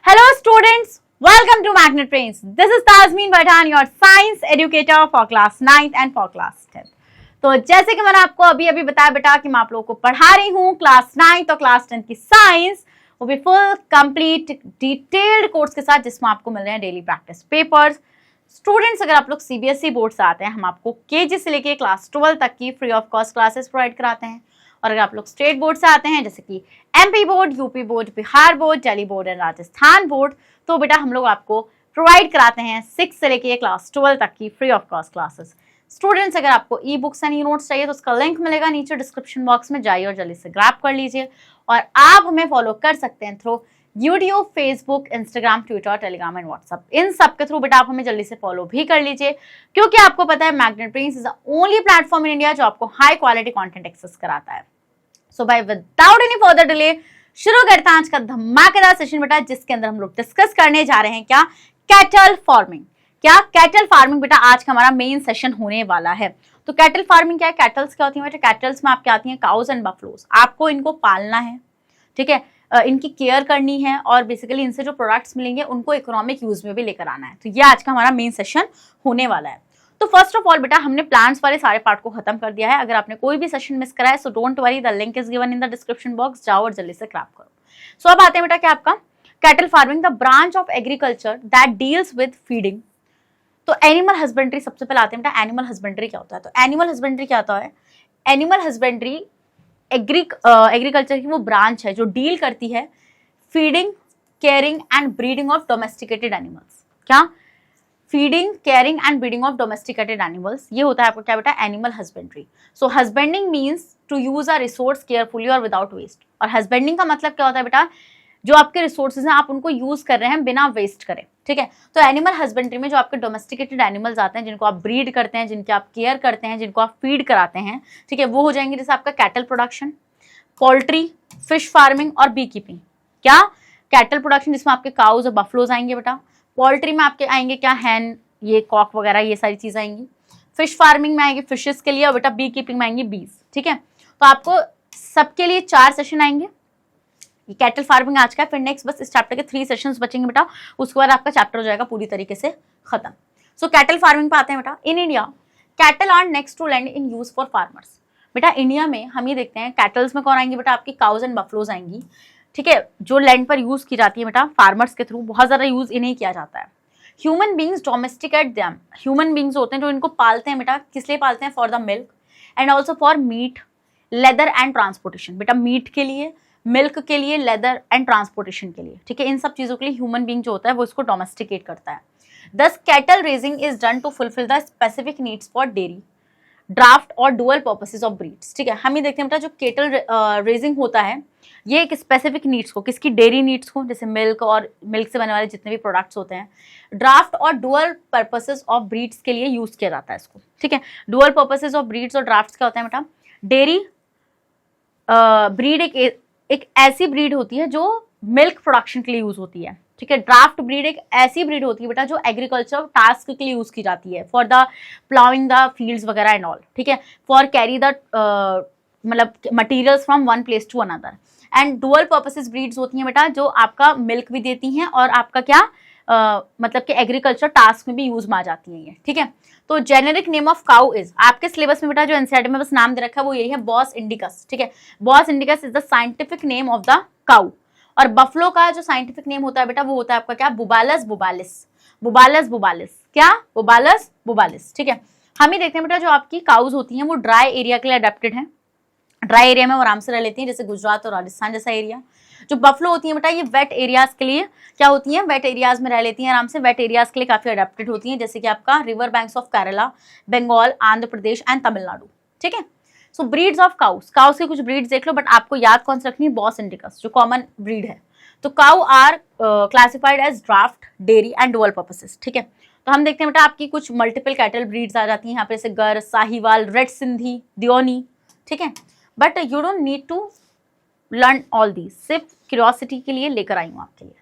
Hello students, welcome to Magnet Brains. This is Tazmeen Badhan, your science educator for class 9th and for class 10th. तो जैसे कि मैंने आपको अभी बताया बेटा कि मैं आप लोगों को पढ़ा रही हूँ क्लास 9th और क्लास 10th की साइंस, वो भी फुल कंप्लीट डिटेल्ड कोर्स के साथ जिसमें आपको मिल रहे हैं डेली प्रैक्टिस पेपर्स। स्टूडेंट्स अगर आप लोग सीबीएसई बोर्ड से आते हैं, हम आपको केजी से लेके क्लास 12 तक की free of cost classes provide कराते हैं। और अगर आप लोग स्टेट बोर्ड से आते हैं जैसे कि MP board, UP board, Bihar board, Delhi board and Rajasthan board, तो बेटा हम लोग आपको प्रोवाइड कराते हैं 6 से लेके क्लास 12 तक की free of cost classes. Students अगर आपको e books and e notes चाहिए तो उसका लिंक मिलेगा नीचे डिस्क्रिप्शन बॉक्स में, जाइए और जल्दी से ग्रैब कर लीजिए। और आप हमें फॉलो कर सकते हैं through YouTube, Facebook, Instagram, Twitter, Telegram and WhatsApp. इन सब के थ्रू बेटा आप हमें जल्दी से फॉलो भी कर लीजिए, क्योंकि आपको पता है magnet brains is the only platform in India जो आपको हाई क्वालिटी कंटेंट एक्सेस कराता है। सो भाई विदाउट एनी फर्दर डिले शुरू करते हैं आज का धमाकेदार सेशन बेटा, जिसके अंदर हम लोग डिस्कस करने जा रहे हैं क्या, कैटल फार्मिंग। क्या कैटल फार्मिंग बेटा आज का हमारा मेन सेशन होने वाला है। तो कैटल फार्मिंग क्या है, कैटल्स क्या होती है बेटा, कैटल्स में आपके आती हैं काउज एंड बफलोज। आपको इनको पालना है, ठीक है, इनकी केयर करनी है और बेसिकली इनसे जो प्रोडक्ट्स मिलेंगे उनको इकोनॉमिक यूज में भी लेकर आना है। तो ये आज का हमारा मेन सेशन होने वाला है। तो फर्स्ट ऑफ ऑल बेटा हमने प्लांट्स वाले सारे पार्ट को खत्म कर दिया है। अगर आपने कोई भी सेशन मिस करा है so don't worry, the link is given in the description box, जाओ और जल्दी से क्रैप करो। सो अब आते हैं बेटा क्या आपका cattle farming, the branch of agriculture that deals with feeding. तो एनिमल हस्बेंड्री सबसे पहले आते हैं बेटा, एनिमल हस्बेंड्री क्या होता है। तो एनिमल हस्बेंड्री क्या होता है, एनिमल हस्बेंड्री एग्रीकल्चर की वो ब्रांच है जो डील करती है feeding, caring and breeding of domesticated animals. क्या, feeding, caring and breeding of domesticated animals, ये होता है आपको क्या बेटा, animal husbandry. So husbanding means to use a resource carefully और विदाउट वेस्ट। और हस्बेंडिंग का मतलब क्या होता है बेटा, जो आपके रिसोर्सेज हैं आप उनको यूज कर रहे हैं बिना वेस्ट करें, ठीक है। तो एनिमल हस्बेंड्री में जो आपके डोमेस्टिकेटेड एनिमल्स आते हैं, जिनको आप ब्रीड करते हैं, जिनके आप केयर करते हैं, जिनको आप फीड कराते हैं, ठीक है, वो हो जाएंगे जैसे आपका cattle production, poultry, fish farming और बी कीपिंग। क्या, कैटल प्रोडक्शन जिसमें आपके काउज और बफलोज आएंगे बेटा, पोल्ट्री में आपके आएंगे क्या, हैन, ये कॉक वगैरह, ये सारी चीजें आएंगी। फिश फार्मिंग में आएंगे फिशेस के लिए, और बेटा बी कीपिंग में आएंगे बीज, ठीक है। तो आपको सबके लिए 4 सेशन आएंगे। ये कैटल फार्मिंग आज का, फिर नेक्स्ट बस इस चैप्टर के 3 सेशंस बचेंगे बेटा, उसके बाद आपका चैप्टर हो जाएगा पूरी तरीके से खत्म। सो कैटल फार्मिंग पे आते हैं बेटा। In India cattle are next to land in use for farmers. बेटा इंडिया में हम ये देखते हैं कैटल्स में कौन आएंगे बेटा, आपकी काउज एंड बफलोज आएंगी, ठीक है, जो लैंड पर यूज की जाती है बेटा फार्मर्स के थ्रू, बहुत ज्यादा यूज इन्हें किया जाता है। Human beings domesticate them, human beings होते हैं जो इनको पालते हैं बेटा, किस लिए पालते हैं, for the milk and also for meet, leather and transportation. बेटा मीट के लिए, मिल्क के लिए, लेदर एंड ट्रांसपोर्टेशन के लिए, ठीक है, इन सब चीजों के लिए ह्यूमन बींग जो होता है वो इसको डोमेस्टिकेट करता है। This cattle raising is done to fulfil the specific needs for dairy, draft और डुअल पर्पसेस ऑफ ब्रीड्स, ठीक है। हम ये देखते हैं बेटा जो कैटल रेजिंग होता है ये एक स्पेसिफिक नीड्स को, किसकी, डेयरी नीड्स को, जैसे मिल्क और मिल्क से बनने वाले जितने भी प्रोडक्ट्स होते हैं, ड्राफ्ट और डुअल पर्पसेस ऑफ ब्रीड्स के लिए यूज किया जाता है इसको, ठीक है। डुअल पर्पसेस ऑफ ब्रीड्स और ड्राफ्ट्स क्या होता है बेटा, डेयरी ब्रीड एक ऐसी ब्रीड होती है जो मिल्क प्रोडक्शन के लिए यूज होती है, ठीक है। ड्राफ्ट ब्रीड एक ऐसी ब्रीड होती है बेटा जो एग्रीकल्चर टास्क के लिए यूज की जाती है, for the ploughing the fields वगैरह एंड ऑल, ठीक है, फॉर कैरी द मतलब materials from one place to another. And dual purposes breeds होती हैं बेटा जो आपका मिल्क भी देती हैं और आपका क्या मतलब कि एग्रीकल्चर टास्क में भी यूज में आ जाती हैं ये, ठीक है। तो generic name of cow is, आपके सिलेबस में बेटा जो एनसीईआरटी में बस नाम दे रखा है वो यही है, बॉस इंडिकस, ठीक है। Bos indicus is the scientific name of the cow. और बफलो का जो साइंटिफिक नेम होता है बेटा वो होता है आपका क्या, बुबालस बुबालिस, बुबालस बुबालिस, क्या, बुबालस बुबालिस, ठीक है। हम ही देखते हैं बेटा जो आपकी काउज होती हैं वो ड्राई एरिया के लिए अडेप्टेड है, ड्राई एरिया में वो आराम से रह लेती हैं, जैसे गुजरात और राजस्थान जैसा एरिया। जो बफलो होती है बेटा ये वेट एरियाज के लिए क्या होती हैं, वेट एरियाज में रह लेती हैं आराम से, वेट एरियाज के लिए काफी अडेप्टेड होती हैं, जैसे कि आपका river banks of Kerala, Bengal, Andhra Pradesh and Tamil Nadu, ठीक है। So breeds of cows, cows के कुछ ब्रीड्स देख लो, बट आपको याद कौन सी रखनी है, बॉस इंडिकस जो कॉमन ब्रीड है। तो cow are classified as draft, dairy and dual purposes, ठीक है। तो हम देखते हैं बेटा आपकी कुछ मल्टीपल कैटल ब्रीड्स आ जाती हैं यहाँ पे, जैसे गर, साहिवाल, रेड सिंधी, दियोनी, ठीक है। But you don't need to learn all these, सिर्फ क्यूरियोसिटी के लिए लेकर आई हूँ आपके लिए।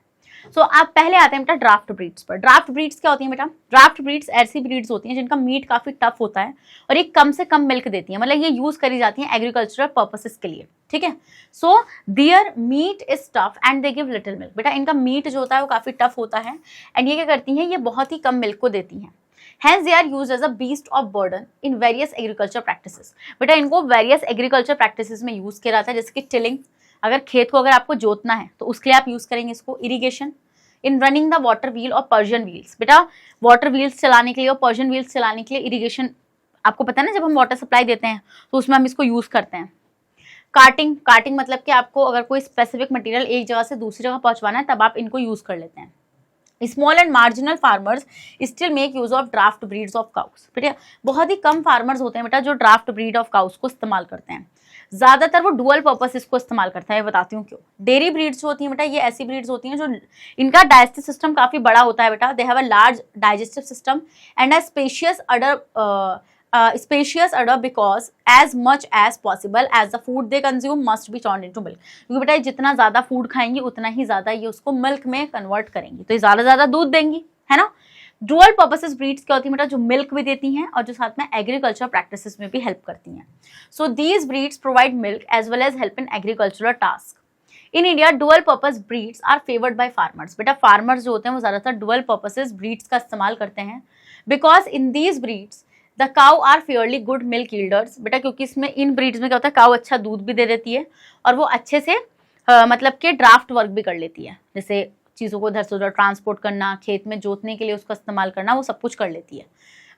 सो आप पहले आते हैं बेटा ड्राफ्ट ब्रीड्स पर। ड्राफ्ट ब्रीड्स क्या होती हैं बेटा? ड्राफ्ट ब्रीड्स ऐसी ब्रीड्स होती हैं जिनका मीट काफी टफ होता है और ये कम से कम मिल्क देती है, मतलब ये यूज करी जाती हैं एग्रीकल्चरल पर्पसेस के लिए, ठीक है। So there meet is tough and they give little milk. बेटा इनका मीट जो होता है वो काफी टफ होता है एंड ये क्या करती हैं, ये बहुत ही कम मिल्क को देती हैं। Hence they are used as a beast of burden in various agriculture practices। बेटा इनको various agriculture practices में यूज किया जाता है, जैसे कि टिलिंग, अगर खेत को अगर आपको जोतना है तो उसके लिए आप यूज करेंगे इसको। Irrigation, in running the water wheel और पर्शियन व्हील्स। बेटा वाटर व्हील्स चलाने के लिए और पर्शियन व्हील्स चलाने के लिए इरिगेशन, आपको पता है ना, जब हम वाटर सप्लाई देते हैं तो उसमें हम इसको यूज करते हैं। कार्टिंग, कार्टिंग मतलब कि आपको अगर कोई स्पेसिफिक मटेरियल एक जगह से दूसरी जगह पहुंचवाना है तब आप इनको यूज कर लेते हैं। Small and marginal farmers still make use of draft breeds of cows. बेटा बहुत ही कम फार्मर्स होते हैं बेटा जो ड्राफ्ट ब्रीड ऑफ काउस को इस्तेमाल करते हैं, ज्यादातर वो डुअल पर्पस इसको इस्तेमाल करता है। बताती हूँ क्यों। डेयरी ब्रीड्स जो होती हैं बेटा, ये ऐसी ब्रीड्स होती हैं जो इनका डाइजेस्टिव सिस्टम काफी बड़ा होता है बेटा। They have a large digestive system and a spacious udder because as much as possible as the food they consume must be turned into milk। क्योंकि बेटा जितना ज्यादा फूड खाएंगी उतना ही ज्यादा ये उसको मिल्क में कन्वर्ट करेंगी, तो ये ज्यादा दूध देंगी, है ना। डुअल पर्पसेस ब्रीड्स क्या होती है बेटा, जो मिल्क भी देती हैं और जो साथ में एग्रीकल्चर प्रैक्टिसेस में भी हेल्प करती हैं। So these breeds provide milk as well as help in agricultural task. In India dual purpose breeds are favoured by farmers. बेटा फार्मर्स जो होते हैं वो ज्यादातर डुअल पर्पसेस ब्रीड्स का इस्तेमाल करते हैं, because in these breeds the cow are fairly good milk yielders. बेटा क्योंकि इसमें इन ब्रीड्स में क्या होता है, काउ अच्छा दूध भी दे देती है और वो अच्छे से मतलब कि ड्राफ्ट वर्क भी कर लेती है, जैसे चीज़ों को इधर से उधर ट्रांसपोर्ट करना, खेत में जोतने के लिए उसका इस्तेमाल करना, वो सब कुछ कर लेती है।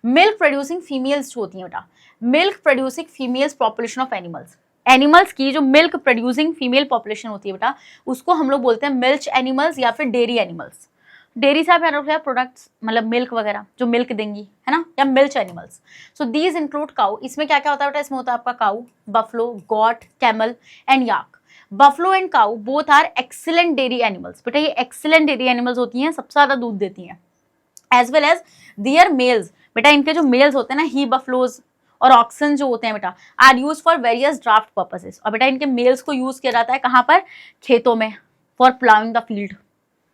मिल्क प्रोड्यूसिंग फीमेल्स जो होती हैं बेटा, milk producing females population of animals, animals की जो मिल्क प्रोड्यूसिंग फीमेल पॉपुलेशन होती है बेटा उसको हम लोग बोलते हैं मिल्च एनिमल्स या फिर डेयरी एनिमल्स। डेयरी से आप प्रोडक्ट्स मतलब मिल्क वगैरह जो मिल्क देंगी, है ना, या milch animals. So these include cow. इसमें क्या क्या होता है बेटा, इसमें होता है आपका cow, buffalo, goat, camel and yak. Buffalo and cow both are excellent dairy animals. बेटा ये एक्सीलेंट डेयरी एनिमल्स होती हैं, सबसे ज्यादा दूध देती हैं। As well as their males. बेटा इनके जो मेल्स होते हैं ना, ही बफलोज और ऑक्सन जो होते हैं बेटा, are use for various draught purposes. और बेटा इनके मेल्स को यूज किया जाता है कहाँ पर, खेतों में, फॉर प्लाउइंग द फील्ड,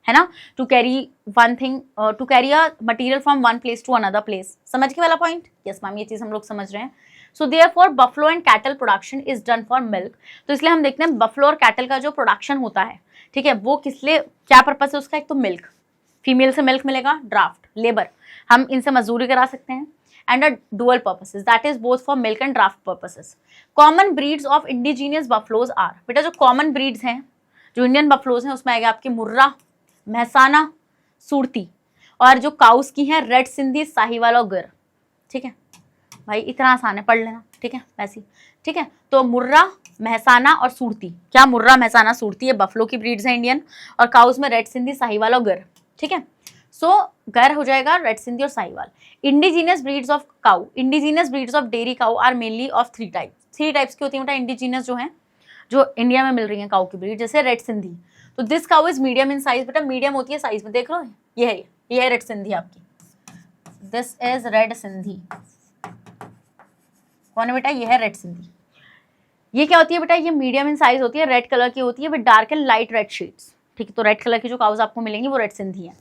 है ना, to carry one thing, to carry a material from one place to another place. समझ के वाला पॉइंट? यस मैम, ये चीज हम लोग समझ रहे हैं। So therefore buffalo and cattle production is done for milk. तो इसलिए हम देखते हैं बफलो और कैटल का जो प्रोडक्शन होता है, ठीक है, वो किस लिए, क्या पर्पस है उसका, एक तो मिल्क, फीमेल से मिल्क मिलेगा, ड्राफ्ट लेबर, हम इनसे मजदूरी करा सकते हैं, and a dual purposes that is both for milk and draught purposes. Common breeds of indigenous buffaloes are. बेटा जो कॉमन ब्रीड्स हैं जो इंडियन बफलोज हैं उसमें आएगा आपकी मुर्रा, महसाना, सुरती, और जो काउस की है रेड सिंधी, साहिवाल और गिर। ठीक है भाई, इतना आसान है, पढ़ लेना, ठीक है वैसी, ठीक है। तो मुर्रा, महसाना और सुरती, क्या मुर्रा, महसाना, सुरती, ये बफलो की ब्रीड्स हैं इंडियन, और काउस में रेड सिंधी, साहिवाल और गिर, ठीक है। सो गर हो जाएगा रेड सिंधी और Sahiwal. Indigenous breeds of cow, indigenous breeds of dairy cow are mainly of three types. Three types की होती है बेटा इंडिजीनियस जो है, जो इंडिया में मिल रही है काउ की ब्रीड, जैसे रेड सिंधी। तो this cow is medium in size. बेटा मीडियम होती है साइज में, देख लो ये है रेड सिंधी आपकी, दिस इज रेड सिंधी। कौन है बेटा, ये है रेड सिंधी। ये क्या होती है बेटा, ये मीडियम इन साइज होती है, रेड कलर की होती है with dark and light red shades, ठीक है। तो रेड कलर की जो काउज आपको मिलेंगी वो रेड सिंधी है।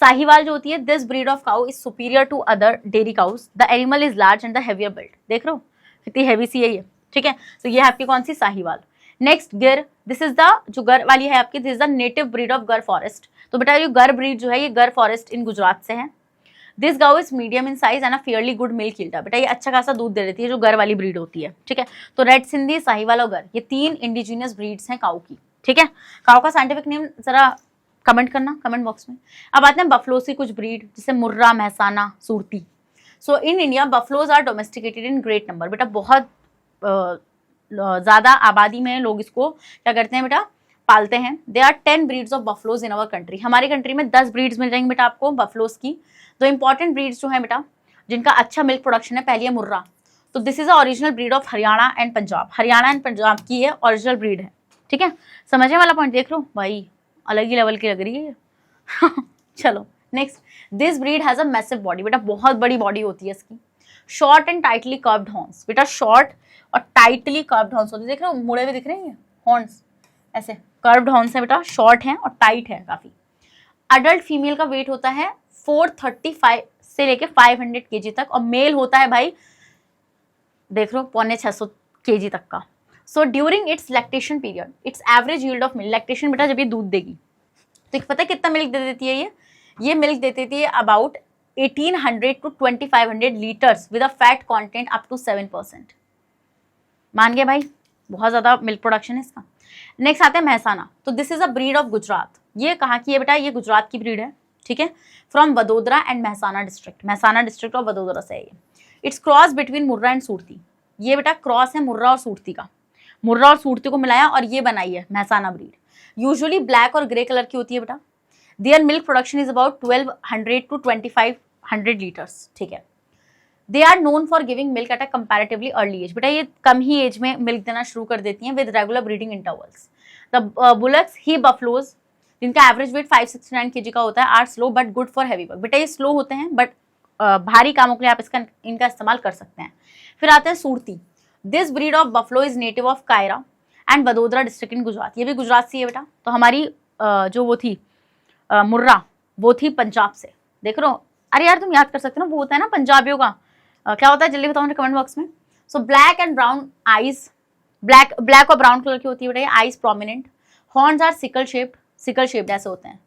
साहिवाल जो होती है, this breed of cow is superior to other dairy cows, the animal is large and the heavier build. देख रहे हो कितनी हैवी सी है ये, ठीक है। तो ये है आपकी कौन सी, साहिवाल। नेक्स्ट गिर, दिस इज द, जो गर वाली है आपकी, this is the native breed of गर फॉरेस्ट। तो बेटा ये गर ब्रीड जो है ये गर फॉरेस्ट इन गुजरात से है। This cow is medium in size and a fairly good milk yielder. बेटा ये अच्छा खासा दूध दे देती है, जो गर वाली ब्रीड होती है, ठीक है। तो रेड सिंधी, साहिवाल और गर, ये तीन इंडिजीनियस ब्रीड्स हैं काउ की, ठीक है। काउ का साइंटिफिक नेम जरा कमेंट करना कमेंट बॉक्स में। अब आते हैं बफलोज की कुछ ब्रीड, जैसे Murrah, Mehsana, Surti. So in India buffaloes are domesticated in great number. बेटा बहुत ज्यादा आबादी में लोग इसको क्या करते हैं बेटा, पालते हैं। They are 10 breeds of buffaloes in our country. हमारी कंट्री में 10 ब्रीड्स मिल जाएंगे बेटा आपको बफलोज की। दो इंपॉर्टेंट ब्रीड्स जो है बेटा जिनका अच्छा मिल्क प्रोडक्शन है, पहली है मुर्रा। तो this is a original breed of Haryana and Punjab. Haryana and Punjab की ये ओरिजिनल ब्रीड है, ठीक है। समझने वाला पॉइंट देख लो भाई, अलग ही लेवल की लग रही है चलो next, this breed has a massive body. बेटा बहुत बड़ी बॉडी होती है इसकी। Short and tightly curved horns. बेटा शॉर्ट और टाइटली कर्व्ड हॉर्न्स होती है, देख रहे हो मुड़े हुए दिख रहे हैं हॉर्न्स, ऐसे कर्व्ड हॉर्न्स है बेटा, शॉर्ट है और टाइट है काफी। अडल्ट फीमेल का वेट होता है 435 से लेके 500 केजी तक, और मेल होता है भाई देख लो 650 केजी तक का। So during its lactation period it's average yield of milk, lactation बेटा जब ये दूध देगी तो पता है कितना मिल्क दे देती है ये मिल्क दे देती है about 1800 to 2500 litres with a fat content up to 7%। मान गए भाई, बहुत ज़्यादा मिल्क प्रोडक्शन है इसका। नेक्स्ट आते हैं महसाना। तो this is a breed of Gujarat. ये कहाँ की है बेटा? ये गुजरात की ब्रीड है, ठीक है, from Vadodara and Mehsana district, Mehsana district और वडोदरा से है ये। It's cross between Murrah and Surti. ये बेटा क्रॉस है मुर्रा और सूरती का, मुर्रा और सूरती को मिलाया और ये बनाई है महसाना ब्रीड। यूजुअली ब्लैक और ग्रे कलर की होती है बेटा। Their milk production is about 1200 to 2500 litres, ठीक है। They are known for giving milk at a comparatively early age. बेटा ये कम ही एज में मिल्क देना शुरू कर देती हैं with regular breeding intervals. The bullocks he buffaloes जिनका एवरेज वेट 569 केजी का होता है are slow but good for heavy work. बेटा ये स्लो होते हैं बट भारी कामों के लिए आप इनका इस्तेमाल कर सकते हैं। फिर आते हैं Surti. This breed of buffalo is native of Kaira and Vadodara district in Gujarat. ये भी गुजरात से है बेटा। तो हमारी जो वो थी मुर्रा, वो थी पंजाब से। देख रहे हो, अरे यार तुम याद कर सकते हो ना, वो होता है ना पंजाबियों का क्या होता है, जल्दी बताओ मुझे कमेंट बॉक्स में। So black and brown eyes, black और ब्राउन कलर की होती है बेटा ये, eyes prominent, horns are sickle shaped ऐसे होते हैं,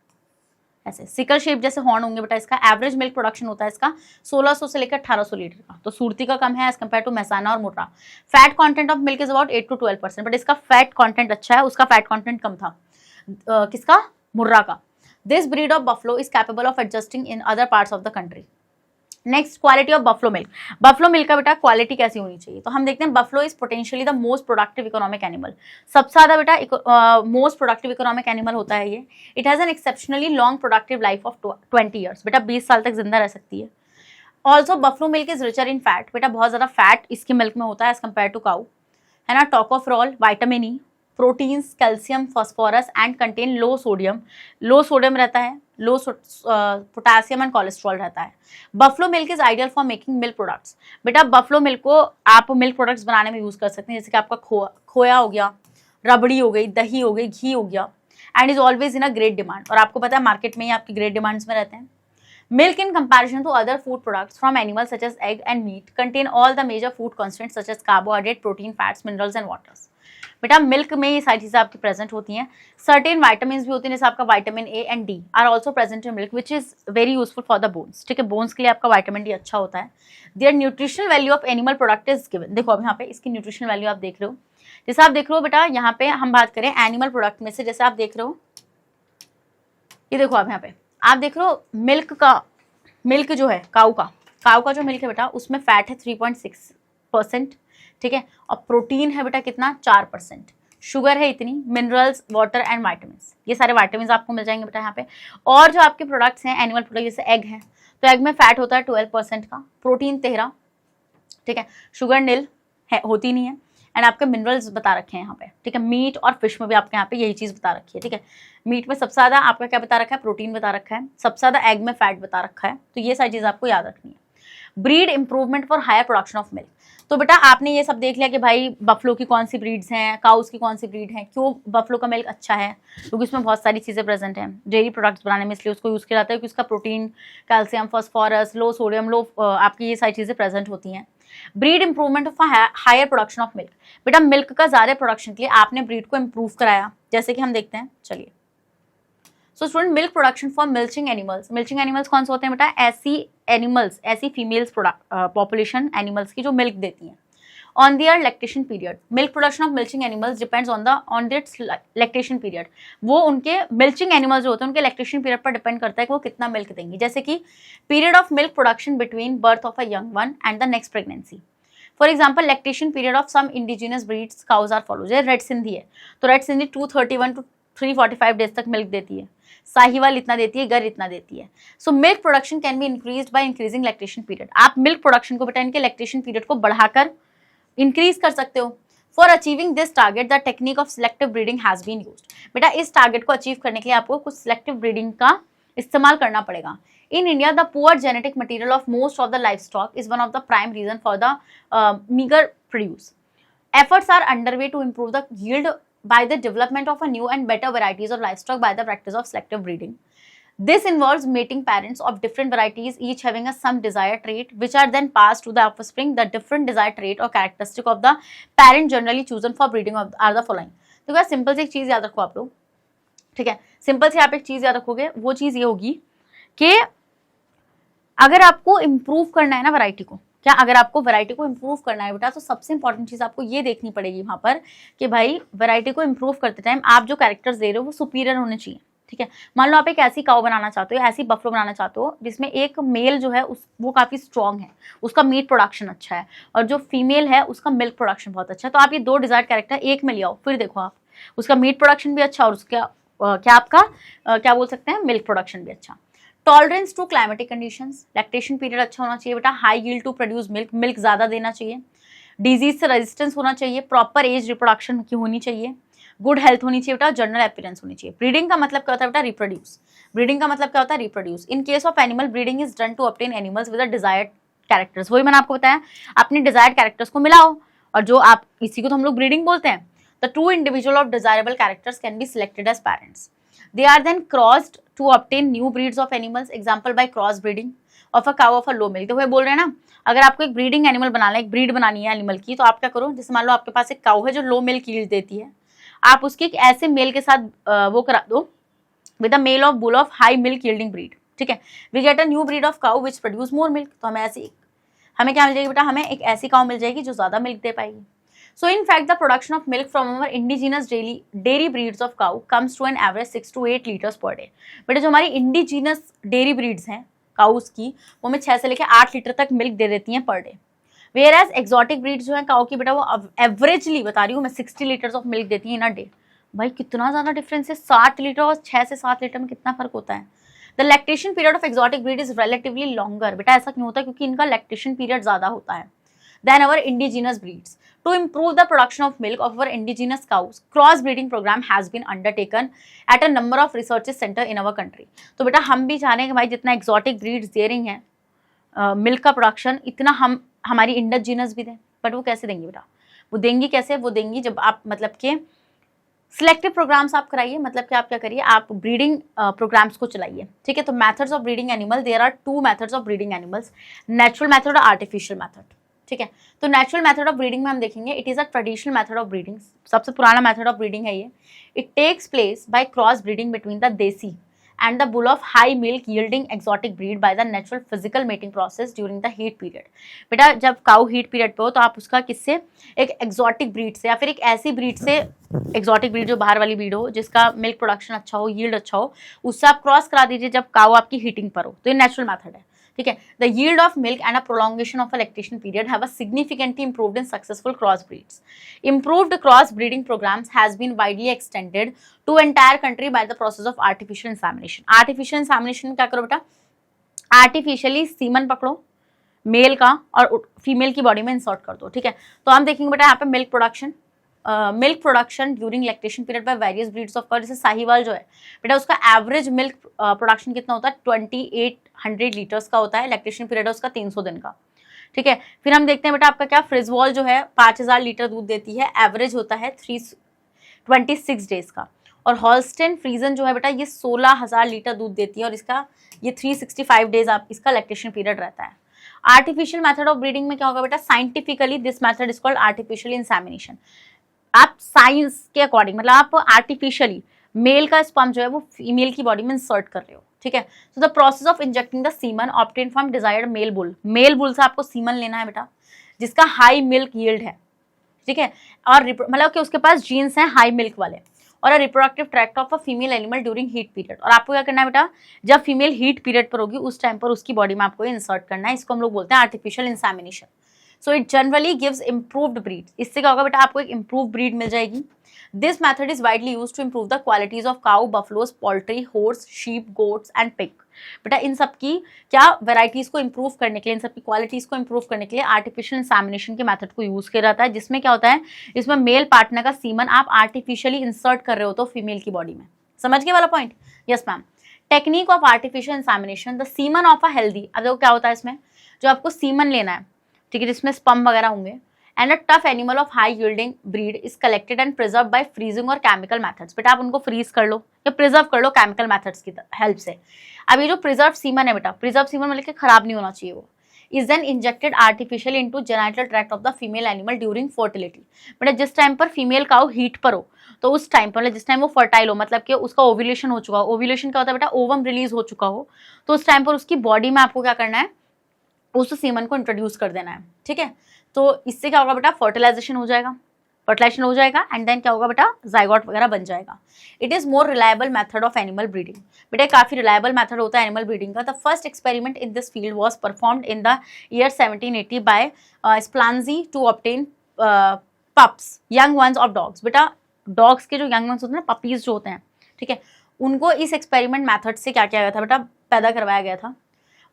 ऐसे सिकल शेप जैसे हॉर्न होंगे बेटा। इसका एवरेज मिल्क प्रोडक्शन होता है इसका 1600 से लेकर 1800 लीटर का। तो सूरती का कम है एज कम्पेयर टू महसाना और Murrah. Fat content of milk is about 8 to 12%, but इसका फैट कंटेंट अच्छा है, उसका फैट कंटेंट कम था। किसका? मुर्रा का। This breed of buffalo is capable of adjusting in other parts of the country. Next, quality of buffalo milk. Buffalo milk का बेटा quality कैसी होनी चाहिए? तो हम देखते हैं buffalo is potentially the most productive economic animal. सबसे ज्यादा बेटा मोस्ट प्रोडक्टिव इकोनॉमिक एनिमल होता है ये। It has an exceptionally long productive life of 20 years. बेटा 20 साल तक जिंदा रह सकती है। Also buffalo milk is richer in fat. बेटा बहुत ज्यादा फैट इसके मिल्क में होता है एज कम्पेयर टू काउ, है ना। Tocopherol, vitamin E, proteins, calcium, phosphorus and contain low sodium. Low sodium रहता है, लो पोटासियम एंड कोलेस्ट्रॉल रहता है। Buffalo milk is ideal for making milk products. बेटा बफलो मिल्क को आप मिल्क प्रोडक्ट्स बनाने में यूज कर सकते हैं, जैसे कि आपका खोया हो गया, रबड़ी हो गई, दही हो गई, घी हो गया, and is always in a great demand. और आपको पता है मार्केट में ही आपकी ग्रेट डिमांड्स में रहते हैं। Milk in comparison to other food products from animals such as egg and meat contain all the major food constants such as carbohydrate, protein, fats, minerals and waters. बेटा milk में ये सारी चीजें आपकी present होती हैं। सर्टेन विटामिन भी होती हैं, जैसे आपका vitamin A and D R also present in milk which is very useful for the bones, ठीक है। बोन्स के लिए आपका विटामिन डी अच्छा होता है। Their nutritional value of animal product is given. देखो अब यहाँ पे इसकी न्यूट्रिशनल वैल्यू आप देख रहे हो। जैसे आप देख रहे हो बेटा यहाँ पे हम बात करें एनिमल प्रोडक्ट में से, जैसे आप देख रहे हो ये देखो आप यहाँ पे आप देख रहे हो मिल्क जो है काऊ का जो मिल्क है बेटा उसमें फैट है 3.6%, ठीक है। और प्रोटीन है बेटा कितना? 4%। शुगर है इतनी, मिनरल्स, वाटर एंड वाइटामिन्स, ये सारे वाइटामिन्स आपको मिल जाएंगे बेटा यहाँ पे। और जो आपके प्रोडक्ट्स हैं एनिमल प्रोडक्ट, जैसे एग है तो एग में फैट होता है 12% का, प्रोटीन 13, ठीक है, शुगर नील है, होती नहीं है, एंड आपके मिनरल्स बता रखे हैं यहाँ पे, ठीक है। मीट और फिश में भी आपके यहाँ पे यही चीज़ बता रखी है, ठीक है। मीट में सबसे ज़्यादा आपका क्या बता रखा है? प्रोटीन बता रखा है। सबसे ज़्यादा एग में फैट बता रखा है। तो ये सारी चीज़ आपको याद रखनी है। Breed improvement for higher production of milk. तो बेटा आपने ये सब देख लिया कि भाई बफलो की कौन सी ब्रीड्स हैं, काउस की कौन सी ब्रीड है, क्यों बफलो का मिल्क अच्छा है, क्योंकि उसमें बहुत सारी चीज़ें प्रेजेंट हैं डेयरी प्रोडक्ट्स बनाने में, इसलिए उसको यूज़ किया जाता है क्योंकि उसका protein, calcium, phosphorus, low sodium, low आपकी ये सारी चीज़ें प्रेजेंट होती हैं। Breed improvement of higher production of milk. बेटा मिल्क का ज़्यादा प्रोडक्शन के लिए आपने ब्रीड को इम्प्रूव कराया, जैसे कि हम देखते हैं, चलिए। So student, milk production for milching animals. Milching animals कौन से होते हैं बेटा? ऐसी फीमेल्स पॉपुलेशन एनिमल्स की जो मिल्क देती हैं। On their lactation period, milk production of milching animals depends on its lactation period. वो उनके मिल्चिंग एनिमल्स जो होते हैं उनके लैक्टेशन पीरियड पर डिपेंड करता है कि वो कितना मिल्क देंगी। जैसे कि period of milk production between birth of a young one and the next pregnancy. For example lactation period of some indigenous breeds cows are follow. जैसे रेड सिंधी है तो रेड सिंधी 231 to 345 डेज तक मिल्क देती है। साहिवाल इतना देती है, गर इतना देती है। So milk production can be increased by increasing lactation period. आप मिल्क प्रोडक्शन को बेटा इनके लैक्टेशन पीरियड को बढ़ाकर इंक्रीज कर सकते हो। For achieving this target the technique of selective breeding has been used. बेटा इस टारगेट को अचीव करने के लिए आपको कुछ सिलेक्टिव ब्रीडिंग का इस्तेमाल करना पड़ेगा। In India the poor genetic material of most of the livestock is one of the prime reason for the meagre produce. Efforts are underway to improve the yield by the development of a new and better varieties of livestock by the practice of selective breeding. This involves mating parents of different varieties, each having a some desired trait, which are then passed to the offspring. The different desired trait or characteristic of the parent generally chosen for breeding of are the following. तो क्या simple से एक चीज याद रखो आप लोग, ठीक है, सिंपल से आप एक चीज याद रखोगे, वो चीज ये होगी कि अगर आपको इम्प्रूव करना है ना वैरायटी को, क्या अगर आपको वैरायटी को इम्प्रूव करना है बेटा, तो सबसे इंपॉर्टेंट चीज आपको ये देखनी पड़ेगी वहां पर कि भाई वैरायटी को इम्प्रूव करते टाइम आप जो कैरेक्टर्स दे रहे हो वो सुपीरियर होने चाहिए, ठीक है। मान लो आप एक ऐसी काऊ बनाना चाहते हो, ऐसी बफलो बनाना चाहते हो जिसमें एक मेल जो है वो काफी स्ट्रॉन्ग है, उसका मीट प्रोडक्शन अच्छा है, और जो फीमेल है उसका मिल्क प्रोडक्शन बहुत अच्छा है, तो आप ये दो डिजायर्ड कैरेक्टर एक में ले आओ, फिर देखो आप उसका मीट प्रोडक्शन भी अच्छा और उसका क्या आपका क्या बोल सकते हैं, मिल्क प्रोडक्शन भी अच्छा। Tolerance to climatic conditions, lactation period अच्छा होना चाहिए बेटा, high yield to produce milk, milk ज्यादा देना चाहिए, डिजीज से रेजिस्टेंस होना चाहिए, प्रॉपर एज रिप्रोडक्शन की होनी चाहिए, गुड हेल्थ होनी चाहिए बेटा, जनरल अपीयरेंस होनी चाहिए। ब्रीडिंग का मतलब क्या होता है बेटा, रिप्रोड्यूस। ब्रीडिंग का मतलब क्या होता है, reproduce. In case of animal breeding is done to obtain animals with desired characters, वही मैंने आपको बताया, अपने डिजायर्ड कैरेक्टर्स को मिलाओ, और जो आप इसी को तो हम लोग ब्रीडिंग बोलते हैं। The two individual of desirable characters can be selected as parents, they are then crossed to obtain new breeds of animals, example by cross breeding of a cow of a low milk. तो वो बोल रहे हैं ना, अगर आपको एक breeding animal बनाना है, एक ब्रीड बनानी है एनिमल की, तो आप क्या करो, जैसे मान लो आपके पास एक काउ है जो लो मिल्क यील्ड देती है, आप उसकी एक ऐसे मेल के साथ वो करा दो with a male of bull of high milk yielding breed, ठीक है, we get a new breed of cow which produce more milk. तो हमें क्या मिल जाएगी बेटा, हमें एक ऐसी काउ मिल जाएगी जो ज्यादा मिल्क दे पाएगी। So in fact, the production of milk from our indigenous dairy breeds of cow comes to an average 6 to 8 liters per day. बेटा जो हमारी इंडिजीनस डेयरी ब्रीड्स हैं काउस की, वो हमें 6 से लेकर 8 लीटर तक मिल्क दे देती हैं per day. Whereas exotic breeds जो है काउ की बेटा, वो एवरेजली बता रही हूँ मैं 60 लीटर्स ऑफ मिल्क देती है इन अ डे। भाई कितना ज्यादा डिफरेंस है, 60 लीटर और 6 से 7 लीटर में कितना फर्क होता है। The lactation period of exotic breed is relatively longer. बेटा ऐसा क्यों होता है, क्योंकि इनका लैक्टेशन पीरियड ज्यादा होता है than our indigenous breeds. To improve the production of milk of our indigenous cows, cross-breeding program has been undertaken at a number of research center in our country. तो बेटा हम भी चाह रहे हैं कि भाई जितना exotic breeds दे रही हैं मिल्क का प्रोडक्शन, इतना हम हमारी इंडिजिनस भी दें। बट वो कैसे देंगी बेटा, वो देंगी कैसे, वो देंगी जब आप मतलब के सिलेक्टिव प्रोग्राम्स आप कराइए, मतलब कि आप क्या करिए, आप ब्रीडिंग प्रोग्राम्स को चलाइए, ठीक है। तो methods of breeding animal, there are 2 methods of breeding animals, natural method और आर्टिफिशियल मेथड, ठीक है। तो नेचुरल मेथड ऑफ ब्रीडिंग में हम देखेंगे, it is a traditional method of breeding, सबसे पुराना मेथड ऑफ ब्रीडिंग है ये। It takes place by cross breeding between the desi and the bull of high milk yielding exotic breed by the natural physical mating process during the heat period. बेटा जब cow heat period पे हो तो आप उसका किससे, एक एक्सोटिक ब्रीड से या फिर एक ऐसी ब्रीड से, एक्सोटिक ब्रीड जो बाहर वाली ब्रीड हो जिसका मिल्क प्रोडक्शन अच्छा हो, यील्ड अच्छा हो, उससे आप क्रॉस करा दीजिए जब काउ आपकी हीटिंग पर हो। तो ये नेचुरल मेथड है, ठीक है। The yield of milk and a prolongation of a lactation period have a significantly improved in successful cross breeds. Improved cross breeding programmes has been widely extended to entire country by the process of artificial insemination. Artificial insemination क्या करो बेटा, artificially semen पकड़ो mail का और female की body में insert कर दो, ठीक है। तो हम देखेंगे बेटा यहाँ पे milk production during lactation period by various breeds of cow, जैसे साहिवाल जो है बेटा उसका एवरेज मिल्क प्रोडक्शन कितना होता है, 2800 लीटर्स का होता है, लैक्टेशन पीरियड है उसका 300 दिन का, ठीक है। फिर हम देखते हैं बेटा आपका क्या, फ्रिजवॉल जो है 5000 लीटर दूध देती है, एवरेज होता है 26 डेज का, और हॉलस्टेन फ्रीजन जो है बेटा ये 16000 लीटर दूध देती है और इसका ये 365 डेज आप इसका लैक्टेशन पीरियड रहता है। आर्टिफिशियल मेथड ऑफ ब्रीडिंग में क्या होगा बेटा, scientifically this method is called artificial insemination. आप साइंस के अकॉर्डिंग मतलब आप आर्टिफिशियली मेल का स्पर्म जो है वो फीमेल की बॉडी में इंसर्ट कर रहे हो, ठीक है। So the process of injecting the semen obtain from desired male bull से आपको सीमन लेना है बेटा जिसका हाई मिल्क यील्ड है, ठीक है, और मतलब कि उसके पास जीन्स हैं हाई मिल्क वाले, और a reproductive tract of a female animal during heat period. और आपको क्या करना है बेटा, जब फीमेल हीट पीरियड पर होगी उस टाइम पर उसकी बॉडी में आपको इंसर्ट करना है, इसको हम लोग बोलते हैं artificial insemination. So it generally gives improved breed. इससे क्या होगा बेटा, आपको एक इम्प्रूव ब्रीड मिल जाएगी। This method is widely use to improve the qualities of cow, buffaloes, poultry, horse, sheep, goats and pig. बेटा इन सब की क्या वेराइटीज को इम्प्रूव करने के लिए, इन सब की क्वालिटीज को इम्प्रूव करने के लिए आर्टिफिशियल इंसेमिनेशन के मेथड को यूज किया जाता है, जिसमें क्या होता है, इसमें मेल पार्टनर का सीमन आप आर्टिफिशियली इंसर्ट कर रहे हो तो फीमेल की बॉडी में। समझ गए वाला point? Yes ma'am. Technique of artificial insemination, the semen of a healthy, अब देखो क्या होता है इसमें, जो आपको सीमन लेना है, ठीक है, जिसमें स्पर्म वगैरह होंगे, and a tough animal of high yielding breed is collected and preserve by freezing और केमिकल मेथड्स। बेटा आप उनको फ्रीज कर लो या प्रिजर्व कर लो केमिकल मेथड्स की हेल्प से। अब ये जो प्रिजर्व सीमन है बेटा, प्रिजर्व सीमन मतलब कि खराब नहीं होना चाहिए वो, is then injected artificially into genital tract of the female animal during fertility. बेटा जिस टाइम पर फीमेल काउ हीट पर हो, तो उस टाइम पर, मतलब जिस टाइम वो फर्टाइल हो, मतलब कि उसका ओव्यूलेशन हो चुका हो, ओव्यूलेशन क्या होता है बेटा, ओवम रिलीज हो चुका हो, तो उस टाइम पर उसकी बॉडी में आपको क्या करना है, उस सीमन को इंट्रोड्यूस कर देना है, ठीक है। तो इससे क्या होगा बेटा, फर्टिलाइजेशन हो जाएगा, फर्टिलाइजेशन हो जाएगा एंड देन क्या होगा बेटा, जाइगोट वगैरह बन जाएगा। It is more reliable method of animal breeding. बेटा काफी रिलायबल मेथड होता है एनिमल ब्रीडिंग का। The first experiment in this field was performed in the year 1780 by Spallanzani to obtain pups, young ones of dogs. बेटा dogs के जो young ones होते हैं ना, पपीज जो होते हैं, ठीक है, उनको इस एक्सपेरिमेंट मेथड से क्या किया गया था बेटा, पैदा करवाया गया था।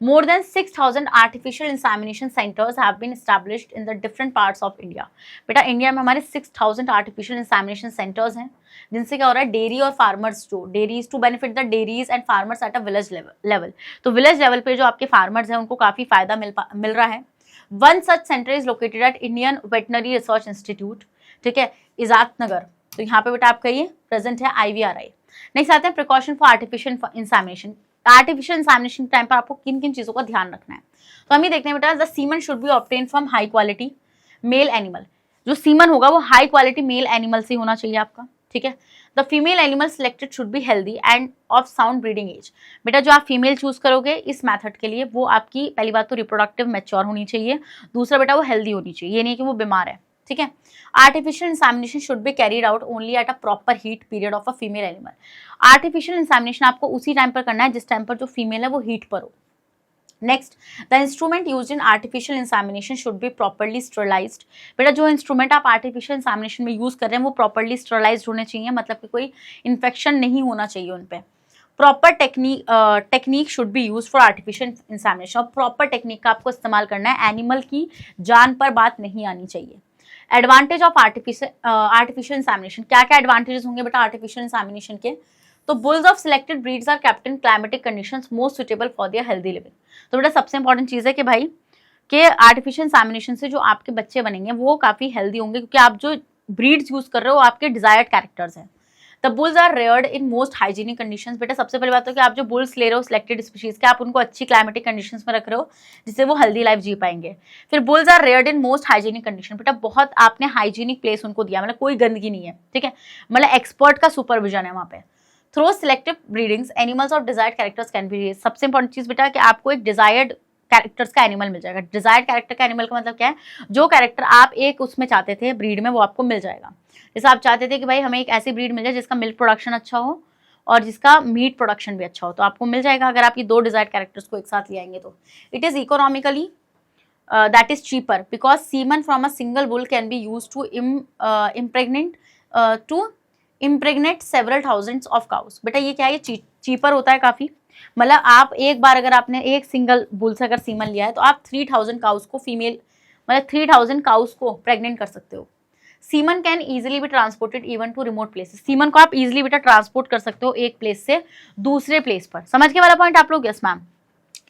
More than 6,000 artificial insemination centers have been established in the different parts of India. बेटा इंडिया में हमारे 6,000 artificial insemination centers हैं, जिनसे क्या हो रहा है, डेयरी और फार्मर्स, जो dairies to benefit the dairies and farmers at a village level. तो विलेज लेवल पे जो आपके फार्मर्स हैं उनको काफी फायदा मिल रहा है। One such centre is located at Indian veterinary research institute, ठीक है, इजात नगर। तो यहाँ पे बेटा आपका ये प्रेजेंट है IVRI। नेक्स्ट आते हैं precaution for artificial insemination. Artificial insemination के टाइम पर आपको किन किन चीजों का ध्यान रखना है, तो हम ये देखते हैं बेटा, the semen should be obtain from high quality male animal. जो सीमन होगा वो हाई क्वालिटी मेल एनिमल से होना चाहिए आपका, ठीक है। The female animal selected should be healthy and of sound breeding age. बेटा जो आप फीमेल चूज करोगे इस मेथड के लिए, वो आपकी पहली बात तो रिप्रोडक्टिव मैच्योर होनी चाहिए, दूसरा बेटा वो हेल्दी होनी चाहिए, ये नहीं कि वो बीमार है, ठीक है। Artificial insemination should be carried out only at a proper heat period of a female animal. Artificial insemination आपको उसी टाइम पर करना है जिस टाइम पर जो फीमेल है वो हीट पर हो। Next, the instrument used in artificial insemination should be properly sterilised. बेटा जो इंस्ट्रूमेंट आप आर्टिफिशियल इंसेमिनेशन में यूज कर रहे हैं वो प्रॉपर्ली स्टरलाइज्ड होने चाहिए, मतलब कि कोई इन्फेक्शन नहीं होना चाहिए उन पे। Proper technique should be use for artificial insemination. और प्रॉपर टेक्निक का आपको इस्तेमाल करना है, एनिमल की जान पर बात नहीं आनी चाहिए। एडवांटेज ऑफ आर्टिफिशियल इंसेमिनेशन, क्या क्या एडवांटेजेस होंगे बेटा आर्टिफिशियल इंसेमिनेशन के, तो bulls of selected breeds are kept in climatic conditions most suitable for their healthy living. तो बेटा सबसे इंपॉर्टेंट चीज है कि भाई कि आर्टिफिशियल इंसेमिनेशन से जो आपके बच्चे बनेंगे वो काफी हेल्दी होंगे, क्योंकि आप जो ब्रीड्स यूज कर रहे हो आपके डिजायर्ड कैरेक्टर्स हैं। The bulls are reared in most hygienic conditions. बेटा सबसे पहली बात तो कि आप जो बुल्स ले रहे हो सिलेक्टेड स्पीशीज के, आप उनको अच्छी क्लाइमेटिक कंडीशंस में रख रहे हो जिससे वो हेल्दी लाइफ जी पाएंगे। फिर bulls are reared in most hygienic condition. बेटा बहुत आपने हाइजीनिक प्लेस उनको दिया, मतलब कोई गंदगी नहीं है, ठीक है, मतलब एक्सपर्ट का सुपरविजन है वहाँ पे। Through selective breedings animals of desired characters can be raised. सबसे इंपॉर्टेंट चीज बेटा कि आपको एक डिजायर्ड कैरेक्टर्स का एनिमल मिल जाएगा। डिजायर्ड कैरेक्टर का एनिमल का मतलब क्या है, जो कैरेक्टर आप एक उसमें चाहते थे ब्रीड में वो आपको मिल जाएगा। जैसे आप चाहते थे कि भाई हमें एक ऐसी ब्रीड मिल जाए जिसका मिल्क प्रोडक्शन अच्छा हो और जिसका मीट प्रोडक्शन भी अच्छा हो, तो आपको मिल जाएगा अगर आप ये दो डिजायर्ड कैरेक्टर्स को एक साथ ले आएंगे तो। It is economically that is cheaper because semen from a single bull can be used to impregnate several thousands of cows। बेटा ये क्या है, ये चीपर होता है काफी, मतलब आप एक बार अगर आपने एक सिंगल बुल से अगर सीमन लिया है तो आप 3000 काउस को फीमेल, मतलब 3000 काउस को प्रेग्नेंट कर सकते हो। Semen can easily be transported even to remote places. Semen को आप इजिली बेटा ट्रांसपोर्ट कर सकते हो एक प्लेस से दूसरे प्लेस पर। समझ के वाला पॉइंट आप लोग? Yes ma'am.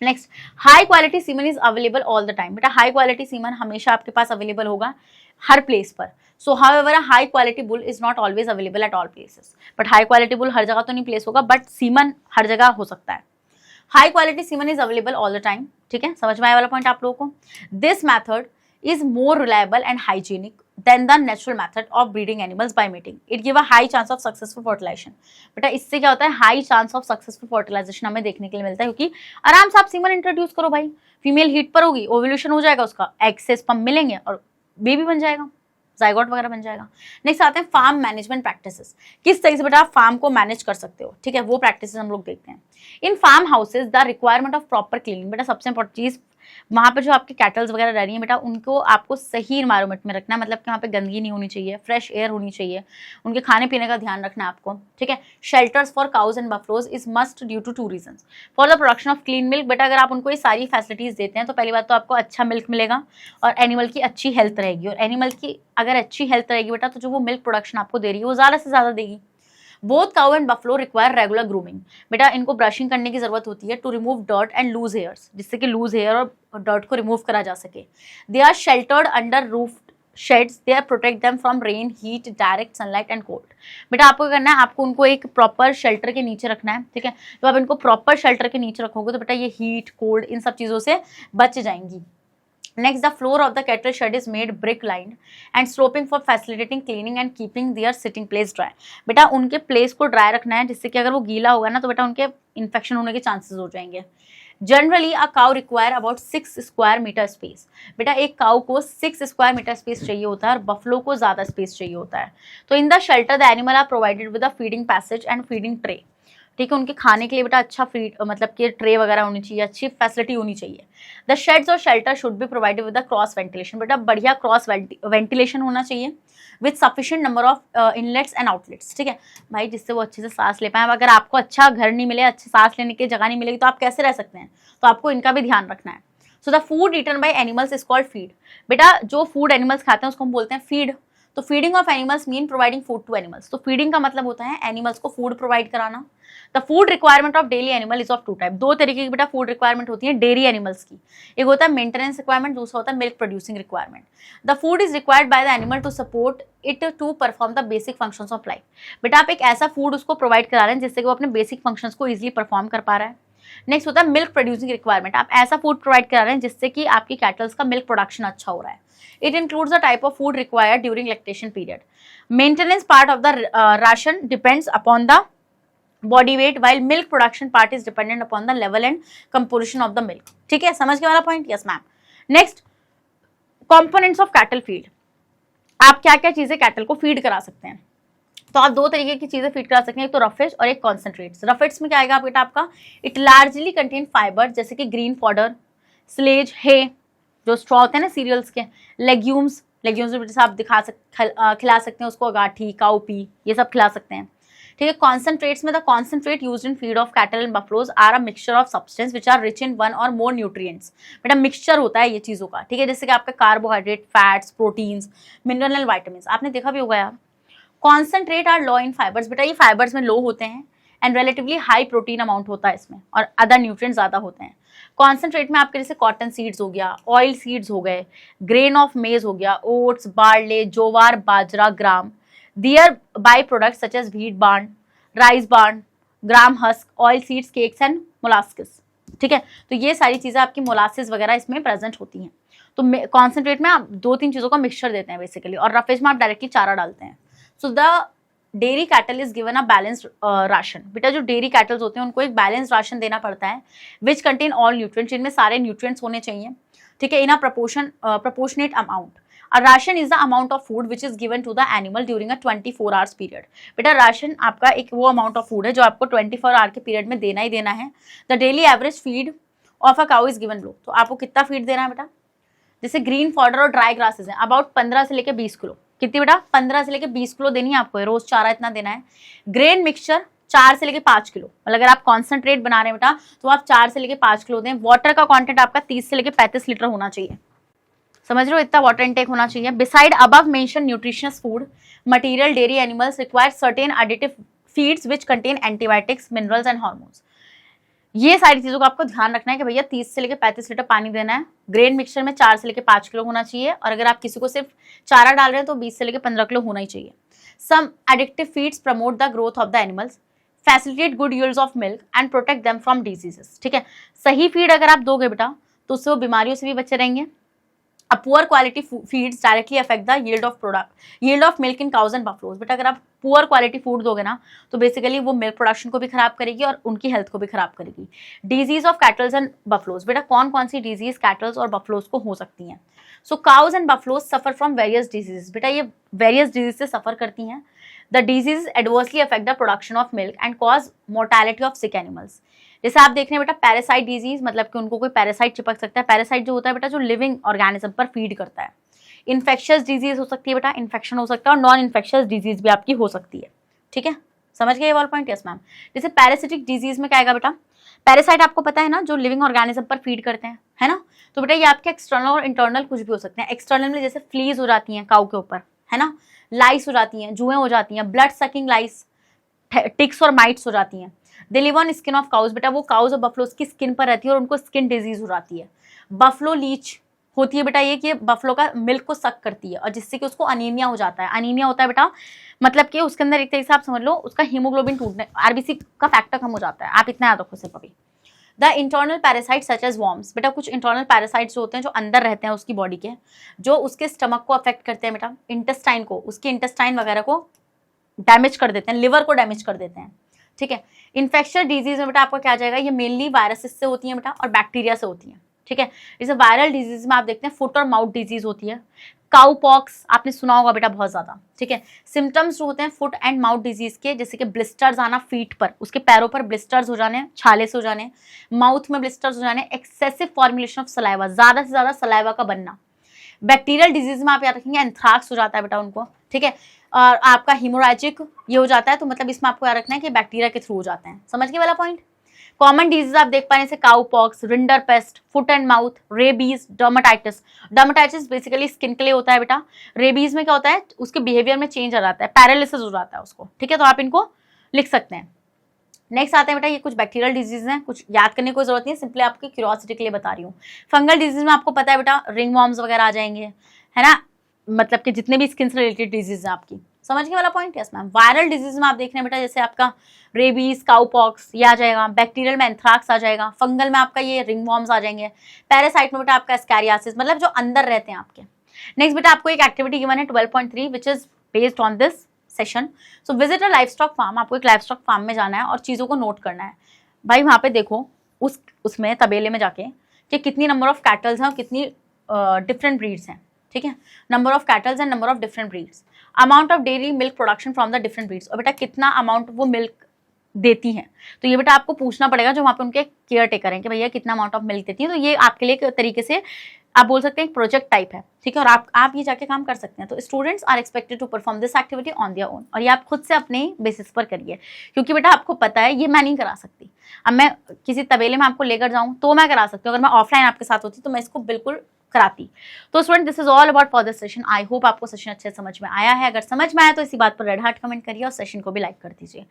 Next, high quality semen is available all the time. बेटा हाई क्वालिटी सीमन हमेशा आपके पास अवेलेबल होगा हर प्लेस पर। So however high quality bull is not always available at all places. But high quality bull हर जगह तो नहीं प्लेस होगा, बट सीमन हर जगह हो सकता है। High quality semen is available all the time, ठीक है, समझ में आया वाला पॉइंट आप लोगों को? This method is more reliable and hygienic than the natural method of breeding animals by mating. It give a high chance of successful fertilization. बेटा इससे क्या होता है, high chance of successful fertilization हमें देखने के लिए मिलता है, क्योंकि आराम से आप सीमन इंट्रोड्यूस करो भाई, फीमेल हीट पर होगी, ओव्यूलेशन हो जाएगा, उसका एग से स्पर्म मिलेंगे और बेबी बन जाएगा, जाइगोट वगैरह बन जाएगा। नेक्स्ट आते हैं फार्म मैनेजमेंट प्रैक्टिसेस। किस तरीके से बेटा आप फार्म को मैनेज कर सकते हो, ठीक है, वो प्रैक्टिसेस हम लोग देखते हैं। In farm houses the requirement of proper cleaning. बेटा सबसे इंपॉर्टेंट चीज, वहाँ पे जो आपके कैटल्स वगैरह रह रही हैं बेटा, उनको आपको सही इन्वायरमेंट में रखना है, मतलब कि वहाँ पे गंदगी नहीं होनी चाहिए, फ्रेश एयर होनी चाहिए, उनके खाने पीने का ध्यान रखना है आपको, ठीक है। Shelters for cows and buffaloes is must due to 2 reasons. For the production of clean milk. बेटा अगर आप उनको ये सारी फैसिलिटीज देते हैं तो पहली बात तो आपको अच्छा मिल्क मिलेगा और एनिमल की अच्छी हेल्थ रहेगी, और एनिमल की अगर अच्छी हेल्थ रहेगी बेटा तो जो वो मिल्क प्रोडक्शन आपको दे रही है वो ज़्यादा से ज़्यादा देगी। Both cow and buffalo require regular grooming. बेटा इनको ब्रशिंग करने की जरूरत होती है to remove dirt and loose hairs, जिससे कि लूज हेयर और डर्ट को रिमूव करा जा सके। They are sheltered under roof sheds they are protect them from rain, heat, direct sunlight and cold. बेटा आपको करना है, आपको उनको एक प्रॉपर शेल्टर के नीचे रखना है, ठीक है। तो आप इनको प्रॉपर शेल्टर के नीचे रखोगे तो बेटा ये हीट, कोल्ड, इन सब चीज़ों से बच जाएंगी। Next, the floor of the cattle shed is made brick lined and sloping for facilitating cleaning and keeping their sitting place dry। बेटा उनके प्लेस को ड्राई रखना है, जिससे कि अगर वो गीला होगा ना तो बेटा उनके इन्फेक्शन होने के चांसेस हो जाएंगे। Generally a cow require about 6 square metre space. बेटा एक काउ को 6 स्क्वायर मीटर स्पेस चाहिए होता है और बफलो को ज़्यादा स्पेस चाहिए होता है। तो in the shelter the animal are provided with a feeding passage and feeding tray, ठीक है। उनके खाने के लिए बेटा अच्छा फीड मतलब कि ट्रे वगैरह होनी चाहिए, अच्छी फैसिलिटी होनी चाहिए। द शेड्स और shelter should be provided with the cross ventilation. बेटा बढ़िया क्रॉस वेंटिलेशन होना चाहिए with sufficient number of inlets and outlets, ठीक है भाई, जिससे वो अच्छे से सांस ले पाए। अगर आपको अच्छा घर नहीं मिले, अच्छे सांस लेने की जगह नहीं मिलेगी तो आप कैसे रह सकते हैं, तो आपको इनका भी ध्यान रखना है। So the food eaten by animals is called feed. बेटा जो फूड एनिमल्स खाते हैं उसको हम बोलते हैं फीड। तो feeding of animals mean providing food to animals. तो फीडिंग का मतलब होता है एनिमल्स को फूड प्रोवाइड कराना। The food requirement of daily animal is of two type. दो तरीके की बेटा फूड रिक्वायरमेंट होती है डेयरी एनिमल्स की। एक होता है मेंटेनेंस रिक्वायरमेंट, दूसरा होता है milk producing requirement. The food is required by the animal to support it to perform the basic functions of life. बेटा आप एक ऐसा फूड उसको प्रोवाइड करा रहे हैं जिससे कि वो अपने बेसिक फंक्शंस को इजिली परफॉर्म कर पा रहा है। नेक्स्ट होता है मिल्क प्रोड्यूसिंग रिक्वायरमेंट। आप ऐसा फूड प्रोवाइड करा रहे हैं जिससे कि आपकी कैटल्स का मिल्क प्रोडक्शन अच्छा हो रहा है। It includes the type of food required during lactation period. Maintenance part of the ration depends upon the body weight, while milk production part is dependent upon the level and composition of the milk. ठीक है, समझ के वाला point? Yes ma'am. Next, components of cattle feed. आप क्या क्या चीजें cattle को फीड करा सकते हैं? तो आप दो तरीके की चीजें फीड करा सकते हैं, एक तो रफेज और एक कॉन्सेंट्रेट्स। रफेज में क्या आएगा बेटा आपका, इट लार्जली कंटेन फाइबर जैसे कि ग्रीन फॉडर, स्लेज, हे, जो स्ट्रॉ होते हैं ना सीरियल्स के, लेग्यूम्स में जैसे आप खिला सकते हैं उसको, गाठी, काउपी, ये सब खिला सकते हैं, ठीक है। कॉन्सेंट्रेट्स में the concentrate used in feed of cattle and buffaloes are a mixture of substance which are rich in one or more nutrients. बेटा मिक्सचर होता है ये चीजों का, ठीक है, जैसे कि आपका carbohydrate, fats, proteins, mineral, vitamin. आपने देखा भी होगा यार। Concentrate are low in fibers. बेटा ये फाइबर्स में लो होते हैं and relatively high protein amount होता है इसमें, और अदर न्यूट्रिएंट्स ज्यादा होते हैं। कॉन्सेंट्रेट में आपके जैसे कॉटन सीड्स हो गया, ऑयल सीड्स हो गए, ग्रेन ऑफ मेज हो गया, oats, barley, jowar, bajra, gram, their by products such as wheat bran, rice bran, gram husk, oil seeds, cakes and molasses, ठीक है। तो ये सारी चीजें आपकी मोलासिस वगैरह इसमें प्रेजेंट होती हैं। तो कॉन्सेंट्रेट में आप दो तीन चीजों का मिक्सचर देते हैं बेसिकली, और रफेज में आप डायरेक्टली चारा डालते हैं। So the dairy cattle is given a balanced ration. बेटा जो डेयरी कैटल्स होते हैं उनको एक बैलेंस्ड राशन देना पड़ता है विच कंटेन ऑल न्यूट्रिएंट्स, जिनमें सारे न्यूट्रिएंट्स होने चाहिए, ठीक है, in a proportionate amount. A ration is the amount of food which is given to the animal during a 24 hours period। बेटा राशन आपका एक वो अमाउंट ऑफ फूड है जो आपको 24 आवर के पीरियड में देना ही देना है। The daily average feed of a cow is given low. तो आपको कितना फीड देना है बेटा? जैसे ग्रीन फॉडर और ड्राई ग्रासेस हैं, अबाउट 15 से लेकर 20 किलो। कितनी बेटा? 15 से लेकर 20 किलो देनी है आपको, रोज चारा इतना देना है। ग्रेन मिक्सचर 4 से लेकर 5 किलो। मतलब अगर आप कॉन्सेंट्रेट बना रहे हैं बेटा तो आप 4 से लेकर 5 किलो दें। वाटर का कॉन्टेंट आपका 30 से लेकर 35 लीटर होना चाहिए। समझ रहे हो, इतना वाटर इनटेक होना चाहिए। Beside above mention nutritious food material, dairy animals require certain additive feeds which contain antibiotics, minerals and hormones. ये सारी चीजों का आपको ध्यान रखना है कि भैया 30 से लेकर 35 लीटर पानी देना है। ग्रेन मिक्सचर में 4 से लेकर 5 किलो होना चाहिए, और अगर आप किसी को सिर्फ चारा डाल रहे हैं तो 20 से लेकर 15 किलो होना ही चाहिए। सम एडिक्टिव feeds promote the growth of the animals, facilitate good yields of milk and protect them from diseases, ठीक है। सही फीड अगर आप दोगे बेटा तो उससे वो बीमारियों से भी बचे रहेंगे। A poor quality feeds directly affect the yield of milk in cows and buffaloes। बेटा अगर आप पुअर क्वालिटी फूड दोगे ना तो बेसिकली वो मिल्क प्रोडक्शन को भी खराब करेगी और उनकी हेल्थ को भी खराब करेगी। Disease of cattles and buffaloes. बेटा कौन कौन सी डिजीज कैटल्स और बफलोज को हो सकती हैं? So cows and buffaloes suffer from various disease. बेटा ये वेरियस डिजीज से सफर करती हैं। The disease adversely affect the production of milk and cause mortality of sick animals. जैसे आप देख रहे हैं बेटा पैरासाइट डिजीज, मतलब कि उनको कोई पैरासाइट चिपक सकता है। पैरासाइट जो होता है बेटा जो लिविंग ऑर्गेनिज्म पर फीड करता है। इन्फेक्शियस डिजीज हो सकती है बेटा, इन्फेक्शन हो सकता है, और नॉन इन्फेक्शियस डिजीज भी आपकी हो सकती है, ठीक है। समझ गए ये वाला पॉइंट? Yes ma'am. जैसे पैरासिटिक डिजीज में क्या आएगा बेटा? पैरासाइट आपको पता है ना जो लिविंग ऑर्गेनिज्म पर फीड करते हैं, है ना। तो बेटा ये आपके एक्सटर्नल और इंटरनल कुछ भी हो सकते हैं। एक्सटर्नल में जैसे फ्लीज हो जाती हैं काऊ के ऊपर, है ना, लाइस हो जाती हैं, जुएं हो जाती हैं, ब्लड सकिंग लाइस, टिक्स और माइट्स हो जाती हैं। They live on skin of cows. बेटा वो काउज और बफलोज की स्किन पर रहती है और उनको स्किन डिजीज हो जाती है। बफलो लीच, होती है बेटा ये कि बफलो का मिल्क को सक करती है और जिससे कि उसको अनीमिया हो जाता है। अनीमिया होता है बेटा मतलब कि उसके अंदर एक तरीके से आप समझ लो उसका हीमोग्लोबिन टूटने, आरबीसी का फैक्टर कम हो जाता है। आप इतना याद रखो सिर्फ अभी। The internal parasite such as worms, बेटा कुछ इंटरनल पैरासाइट्स होते हैं जो अंदर रहते हैं उसकी बॉडी के, जो उसके स्टमक को अफेक्ट करते हैं बेटा, इंटेस्टाइन को, उसके इंटेस्टाइन वगैरह को डैमेज कर देते हैं, लिवर को डैमेज कर देते हैं। ठीक है, इन्फेक्शियस डिजीज में बेटा आपका क्या जाएगा, ये मेनली वायरसेस से होती है बेटा और बैक्टीरिया से होती है। ठीक है, जैसे वायरल डिजीज में आप देखते हैं फुट और माउथ डिजीज होती है, काउ पॉक्स आपने सुना होगा बेटा बहुत ज्यादा। ठीक है, सिम्टम्स जो होते हैं फुट एंड माउथ डिजीज के, जैसे कि ब्लिस्टर्स आना फीट पर, उसके पैरों पर ब्लिस्टर्स हो जाने, छाले से हो जाने, माउथ में ब्लिस्टर्स हो जाने, एक्सेसिव फॉर्मुलेशन ऑफ सलाइवा, ज्यादा से ज्यादा सलाइवा का बनना। बैक्टीरियल डिजीज में आप याद रखेंगे एंथ्राक्स हो जाता है बेटा उनको। ठीक है, और आपका हिमोराजिक ये हो जाता है, तो मतलब इसमें आपको याद रखना है कि बैक्टीरिया के थ्रू हो जाते हैं। समझ गए वाला पॉइंट। कॉमन डिजीज आप देख पा रहे हैं cow pox, rinder paste, foot and mouth, rabies, dermatitis. Dermatitis basically skin के लिए होता है बेटा। रेबीज में क्या होता है, उसके बिहेवियर में चेंज आ जाता है, पैरालिसिस हो जाता है उसको। ठीक है, तो आप इनको लिख सकते हैं। नेक्स्ट आते हैं बेटा, ये कुछ बैक्टीरियल डिजीज हैं, कुछ याद करने की कोई जरूरत नहीं है, सिंपली आपकी क्यूरियोसिटी के लिए बता रही हूँ। फंगल डिजीज में आपको पता है बेटा रिंग वॉर्म्स वगैरह आ जाएंगे, है ना, मतलब कि जितने भी स्किन से रिलेटेड डिजीज हैं आपकी। समझ गए वाला point. Yes ma'am. Viral disease में आप देख रहे हैं बेटा जैसे आपका रेबीज, काउपॉक्स ये आ जाएगा, बैक्टीरियल में एंथ्राक्स आ जाएगा, फंगल में आपका ये रिंग वॉर्म्स आ जाएंगे, पैरासाइट में बेटा आपका स्कैरियासिस, मतलब जो अंदर रहते हैं आपके। नेक्स्ट बेटा आपको एक एक्टिविटी गिवन है 12.3 which is based on this session. So visit a livestock farm, आपको एक लाइवस्टॉक फार्म में जाना है और चीज़ों को नोट करना है। भाई वहाँ पे देखो उसमें तबेले में जाके कि कितनी नंबर ऑफ कैटल्स हैं और कितनी डिफरेंट ब्रीड्स हैं। ठीक है, number of cattles and number of different breeds, amount of daily milk production from the different breeds, और बेटा कितना अमाउंट वो मिल्क देती हैं। तो ये बेटा आपको पूछना पड़ेगा जो वहाँ पे उनके केयर टेकर हैं कि भैया कितना अमाउंट ऑफ मिल्क देती हैं। तो ये आपके लिए एक तरीके से आप बोल सकते हैं एक प्रोजेक्ट टाइप है। ठीक है, और आप ये जाके काम कर सकते हैं। तो students are expected to perform this activity on their own, और ये आप खुद से अपने बेसिस पर करिए, क्योंकि बेटा आपको पता है ये मैं नहीं करा सकती। अब मैं किसी तबेले में आपको लेकर जाऊँ तो मैं करा सकती हूँ, अगर मैं ऑफलाइन आपके साथ होती तो मैं इसको बिल्कुल कराती। तो student this is all about for this session. I hope आपको सेशन अच्छे समझ में आया है। अगर समझ में आया तो इसी बात पर रेड हार्ट कमेंट करिए और सेशन को भी लाइक कर दीजिए।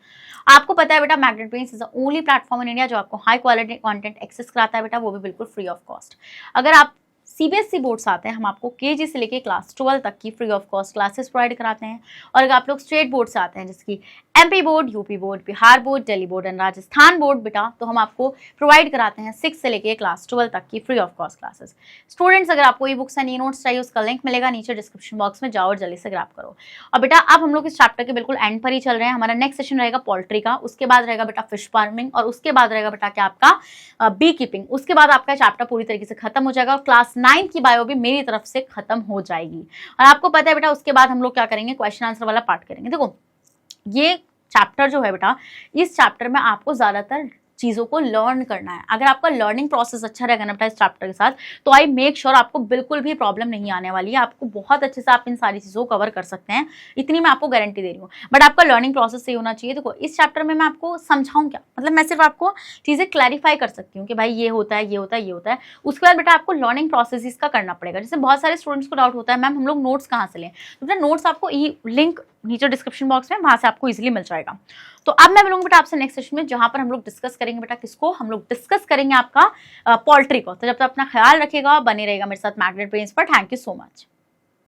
आपको पता है बेटा magnet brains is the only platform in India जो आपको हाई क्वालिटी कंटेंट एक्सेस कराता है बेटा, वो भी बिल्कुल फ्री ऑफ कॉस्ट। अगर आप सीबीएसई बोर्ड से आते हैं, हम आपको केजी से लेके क्लास 12 तक की free of cost classes provide कराते हैं। और अगर आप लोग स्टेट बोर्ड से आते हैं जिसकी MP board, UP board, Bihar board, Delhi board and Rajasthan board बेटा, तो हम आपको प्रोवाइड कराते हैं 6 से लेके क्लास 12 तक की free of cost classes. Students अगर आपको e books and e notes चाहिए उसका लिंक मिलेगा नीचे डिस्क्रिप्शन बॉक्स में, जाओ और जल्दी से ग्रैब करो। और बेटा अब हम लोग इस चैप्टर के बिल्कुल एंड पर ही चल रहे हैं। हमारा नेक्स्ट सेशन रहेगा पोल्ट्री का, उसके बाद रहेगा बेटा फिश फार्मिंग, और उसके बाद रहेगा बेटा क्या आपका बी कीपिंग। उसके बाद आपका चैप्टर पूरी तरीके से खत्म हो जाएगा और क्लास 9 की बायो भी मेरी तरफ से खत्म हो जाएगी। और आपको पता है बेटा उसके बाद हम लोग क्या करेंगे, क्वेश्चन आंसर वाला पार्ट करेंगे। देखो ये चैप्टर जो है बेटा, इस चैप्टर में आपको ज्यादातर चीज़ों को लर्न करना है। अगर आपका लर्निंग प्रोसेस अच्छा रहेगा ना बेटा इस चैप्टर के साथ, तो आई मेक श्योर आपको बिल्कुल भी प्रॉब्लम नहीं आने वाली है। आपको बहुत अच्छे से आप इन सारी चीज़ों को कवर कर सकते हैं, इतनी मैं आपको गारंटी दे रही हूँ। बट आपका लर्निंग प्रोसेस सही होना चाहिए। देखो इस चैप्टर में मैं आपको समझाऊँ क्या, मतलब मैं सिर्फ आपको चीज़ें क्लैरिफाई कर सकती हूँ कि भाई ये होता है, ये होता है, ये होता है। उसके बाद बेटा आपको लर्निंग प्रोसेस इसका करना पड़ेगा। जैसे बहुत सारे स्टूडेंट्स को डाउट होता है मैम हम लोग नोट्स कहाँ से लें, तो बेटा नोट्स आपको लिंक नीचे डिस्क्रिप्शन बॉक्स में, वहां से आपको इजीली मिल जाएगा। तो अब मैं मिलूंगी बेटा आपसे नेक्स्ट सेशन में, जहां पर हम लोग डिस्कस करेंगे बेटा किसको, हम लोग डिस्कस करेंगे आपका पोल्ट्री को। तो जब तक अपना ख्याल रखिएगा, बने रहेगा मेरे साथ मैग्नेट ब्रेन्स पर। Thank you so much.